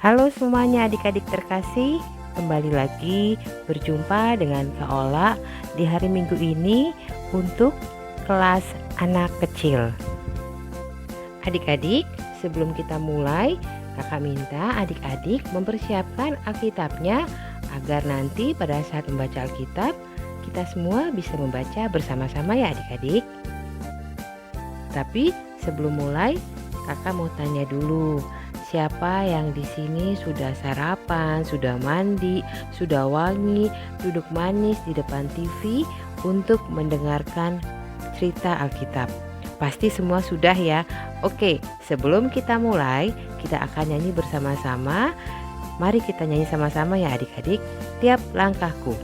Halo semuanya adik-adik terkasih, kembali lagi berjumpa dengan Kak Ola di hari Minggu ini untuk kelas anak kecil. Adik-adik, sebelum kita mulai, kakak minta adik-adik mempersiapkan Alkitabnya agar nanti pada saat membaca Alkitab, kita semua bisa membaca bersama-sama ya adik-adik. Tapi sebelum mulai, kakak mau tanya dulu. Siapa yang di sini sudah sarapan, sudah mandi, sudah wangi, duduk manis di depan TV untuk mendengarkan cerita Alkitab? Pasti semua sudah ya. Oke, sebelum kita mulai, kita akan nyanyi bersama-sama. Mari kita nyanyi sama-sama ya adik-adik. Tiap langkahku.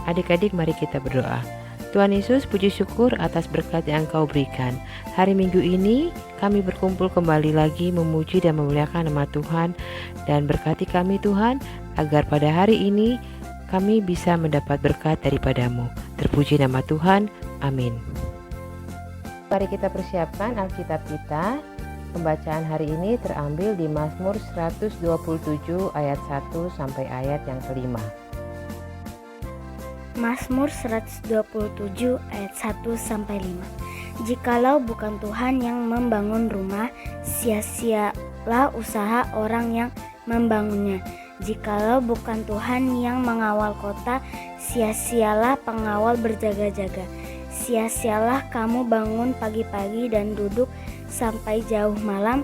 Adik-adik, mari kita berdoa. Tuhan Yesus, puji syukur atas berkat yang Engkau berikan. Hari Minggu ini kami berkumpul kembali lagi memuji dan memuliakan nama Tuhan. Dan berkati kami Tuhan, agar pada hari ini kami bisa mendapat berkat daripada-Mu. Terpuji nama Tuhan, amin. Mari kita persiapkan Alkitab kita. Pembacaan hari ini terambil di Mazmur 127 ayat 1 sampai ayat yang kelima. Mazmur 127 ayat 1-5. Jikalau bukan Tuhan yang membangun rumah, sia-sialah usaha orang yang membangunnya. Jikalau bukan Tuhan yang mengawal kota, sia-sialah pengawal berjaga-jaga. Sia-sialah kamu bangun pagi-pagi dan duduk sampai jauh malam,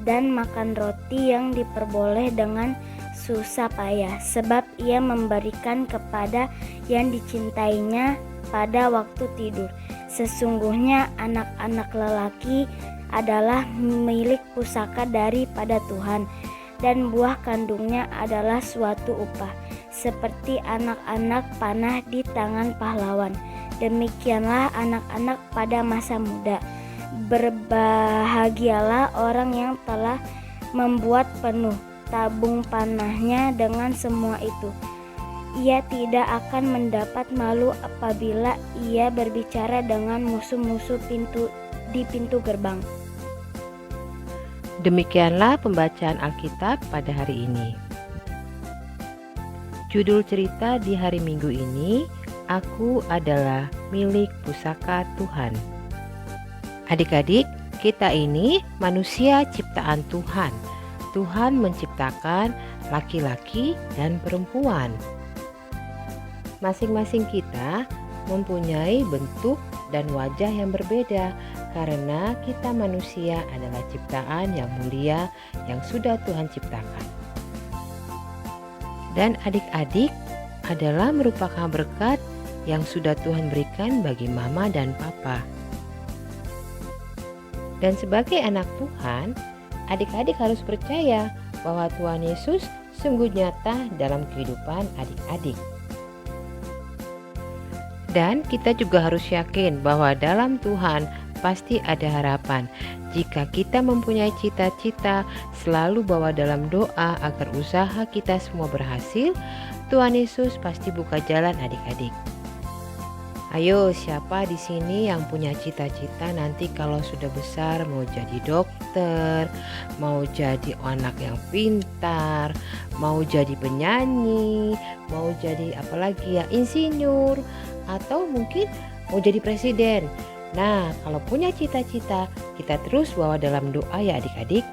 dan makan roti yang diperboleh dengan susah payah, sebab ia memberikan kepada yang dicintainya pada waktu tidur. Sesungguhnya anak-anak lelaki adalah milik pusaka daripada Tuhan, dan buah kandungnya adalah suatu upah, seperti anak-anak panah di tangan pahlawan. Demikianlah anak-anak pada masa muda. Berbahagialah orang yang telah membuat penuh tabung panahnya dengan semua itu. Ia tidak akan mendapat malu apabila ia berbicara dengan musuh-musuh di pintu gerbang. Demikianlah pembacaan Alkitab pada hari ini. Judul cerita di hari Minggu ini, Aku adalah milik pusaka Tuhan. Adik-adik, kita ini manusia ciptaan Tuhan. Tuhan menciptakan laki-laki dan perempuan. Masing-masing kita mempunyai bentuk dan wajah yang berbeda karena kita manusia adalah ciptaan yang mulia yang sudah Tuhan ciptakan. Dan adik-adik adalah merupakan berkat yang sudah Tuhan berikan bagi mama dan papa. Dan sebagai anak Tuhan, adik-adik harus percaya bahwa Tuhan Yesus sungguh nyata dalam kehidupan adik-adik. Dan kita juga harus yakin bahwa dalam Tuhan pasti ada harapan. Jika kita mempunyai cita-cita, selalu bawa dalam doa agar usaha kita semua berhasil, Tuhan Yesus pasti buka jalan adik-adik. Ayo, siapa di sini yang punya cita-cita nanti kalau sudah besar mau jadi dokter, mau jadi anak yang pintar, mau jadi penyanyi, mau jadi apalagi ya, insinyur, atau mungkin mau jadi presiden. Nah, kalau punya cita-cita, kita terus bawa dalam doa ya adik-adik.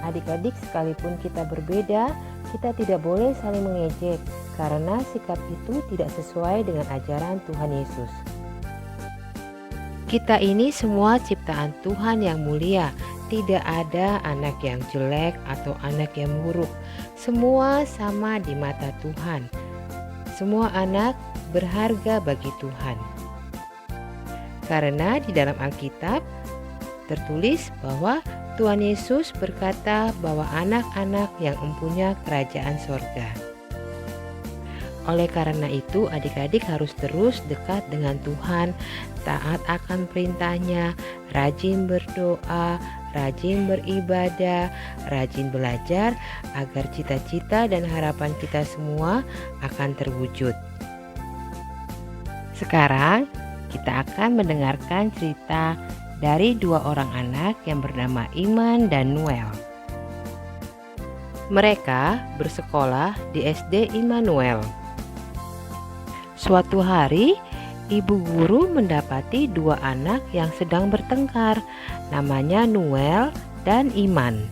Adik-adik, sekalipun kita berbeda, kita tidak boleh saling mengejek karena sikap itu tidak sesuai dengan ajaran Tuhan Yesus. Kita ini semua ciptaan Tuhan yang mulia. Tidak ada anak yang jelek atau anak yang buruk. Semua sama di mata Tuhan. Semua anak berharga bagi Tuhan. Karena di dalam Alkitab tertulis bahwa Tuhan Yesus berkata bahwa anak-anak yang mempunyai kerajaan sorga. Oleh karena itu, adik-adik harus terus dekat dengan Tuhan, taat akan perintahnya, rajin berdoa, rajin beribadah, rajin belajar agar cita-cita dan harapan kita semua akan terwujud. Sekarang kita akan mendengarkan cerita dari dua orang anak yang bernama Iman dan Noel. Mereka bersekolah di SD Immanuel. Suatu hari, ibu guru mendapati dua anak yang sedang bertengkar, namanya Noel dan Iman.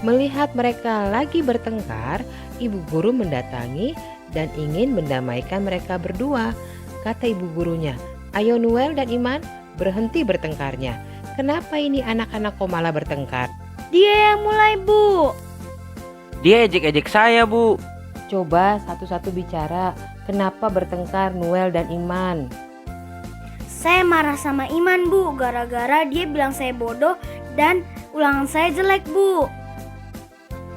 Melihat mereka lagi bertengkar, ibu guru mendatangi dan ingin mendamaikan mereka berdua. Kata ibu gurunya, "Ayo Noel dan Iman, berhenti bertengkarnya. Kenapa ini anak-anak kok malah bertengkar?" Dia yang mulai, Bu. Dia ejek-ejek saya, Bu. Coba satu-satu bicara, kenapa bertengkar Noel dan Iman? Saya marah sama Iman, Bu, gara-gara dia bilang saya bodoh dan ulangan saya jelek, Bu.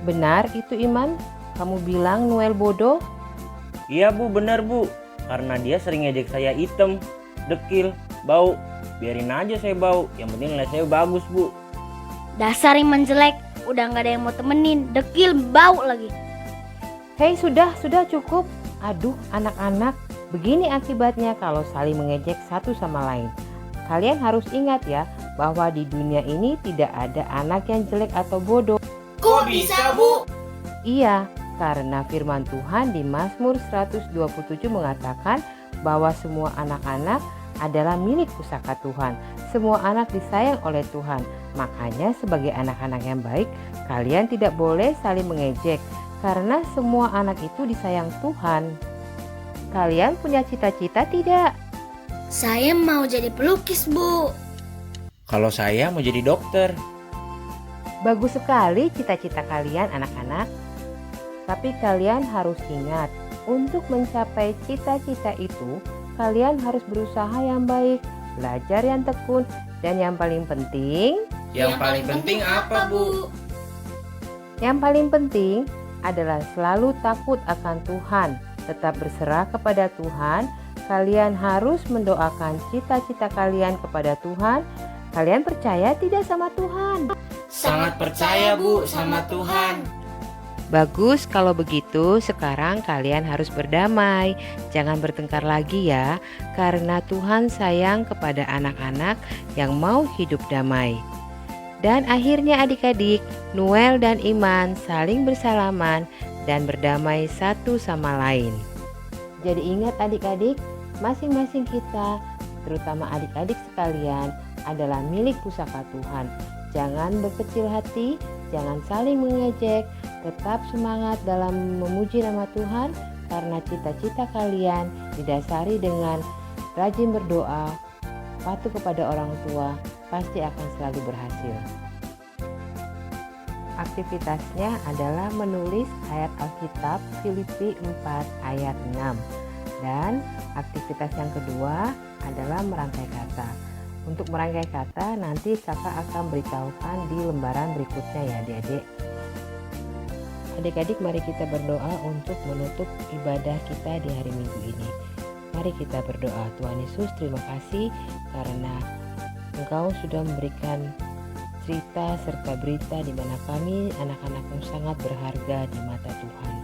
Benar itu Iman? Kamu bilang Noel bodoh? Iya, Bu, benar, Bu. Karena dia sering ejek saya hitam, dekil, bau. Biarin aja saya bau, yang penting nilai saya bagus, Bu. Dasar Iman jelek, udah gak ada yang mau temenin, dekil, bau lagi. Hei, sudah cukup. Aduh, anak-anak, begini akibatnya kalau saling mengejek satu sama lain. Kalian harus ingat ya, bahwa di dunia ini tidak ada anak yang jelek atau bodoh. Kok bisa, Bu? Iya, karena firman Tuhan di Mazmur 127 mengatakan bahwa semua anak-anak adalah milik pusaka Tuhan. Semua anak disayang oleh Tuhan. Makanya sebagai anak-anak yang baik, kalian tidak boleh saling mengejek. Karena semua anak itu disayang Tuhan. Kalian punya cita-cita tidak? Saya mau jadi pelukis, Bu. Kalau saya mau jadi dokter. Bagus sekali cita-cita kalian anak-anak. Tapi kalian harus ingat, untuk mencapai cita-cita itu, kalian harus berusaha yang baik, belajar yang tekun, dan yang paling penting... Yang paling penting apa, Bu? Yang paling penting adalah selalu takut akan Tuhan, tetap berserah kepada Tuhan. Kalian harus mendoakan cita-cita kalian kepada Tuhan. Kalian percaya tidak sama Tuhan? Sangat percaya, Bu, sama Tuhan. Bagus, kalau begitu sekarang kalian harus berdamai. Jangan bertengkar lagi ya, karena Tuhan sayang kepada anak-anak yang mau hidup damai. Dan akhirnya adik-adik, Noel dan Iman saling bersalaman dan berdamai satu sama lain. Jadi ingat adik-adik, masing-masing kita, terutama adik-adik sekalian, adalah milik pusaka Tuhan. Jangan berkecil hati, jangan saling mengejek, tetap semangat dalam memuji nama Tuhan, karena cita-cita kalian didasari dengan rajin berdoa, patuh kepada orang tua, pasti akan selalu berhasil. Aktivitasnya adalah menulis ayat Alkitab Filipi 4 ayat 6. Dan aktivitas yang kedua adalah merangkai kata. Untuk merangkai kata nanti kakak akan beritahukan di lembaran berikutnya ya adik-adik. Adik-adik, mari kita berdoa untuk menutup ibadah kita di hari Minggu ini. Mari kita berdoa. Tuhan Yesus, terima kasih karena Engkau sudah memberikan cerita serta berita di mana kami anak-anak-Mu sangat berharga di mata Tuhan.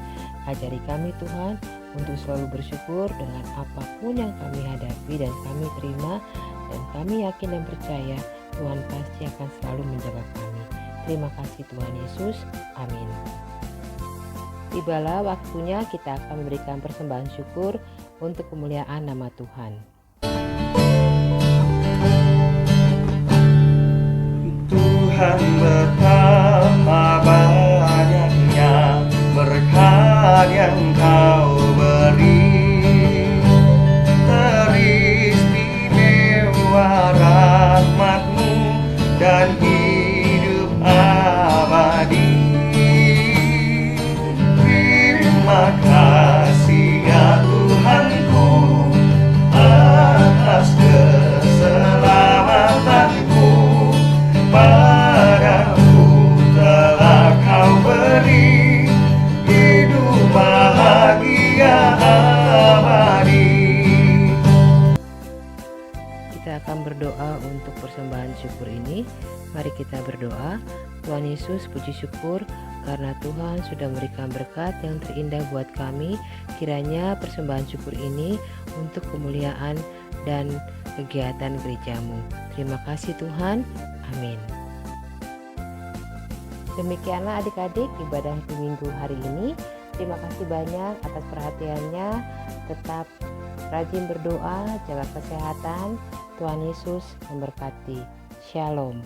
Ajari kami Tuhan untuk selalu bersyukur dengan apapun yang kami hadapi dan kami terima, dan kami yakin dan percaya Tuhan pasti akan selalu menjaga kami. Terima kasih Tuhan Yesus. Amin. Tibalah waktunya kita akan memberikan persembahan syukur untuk kemuliaan nama Tuhan. Tuhan betapa banyaknya berkat yang Kau beri, teristimewa rahmat-Mu dan hidup abadi. Terima kasih ya Tuhanku atas keselamatanku. Padaku telah Kau beri hidup bahagia abadi. Kita akan berdoa untuk persembahan syukur ini. Mari kita berdoa. Tuhan Yesus, puji syukur karena Tuhan sudah memberikan berkat yang terindah buat kami. Kiranya persembahan syukur ini untuk kemuliaan dan kegiatan gereja-Mu. Terima kasih Tuhan. Amin. Demikianlah adik-adik ibadah di minggu hari ini. Terima kasih banyak atas perhatiannya. Tetap rajin berdoa, jaga kesehatan. Tuhan Yesus memberkati. Shalom.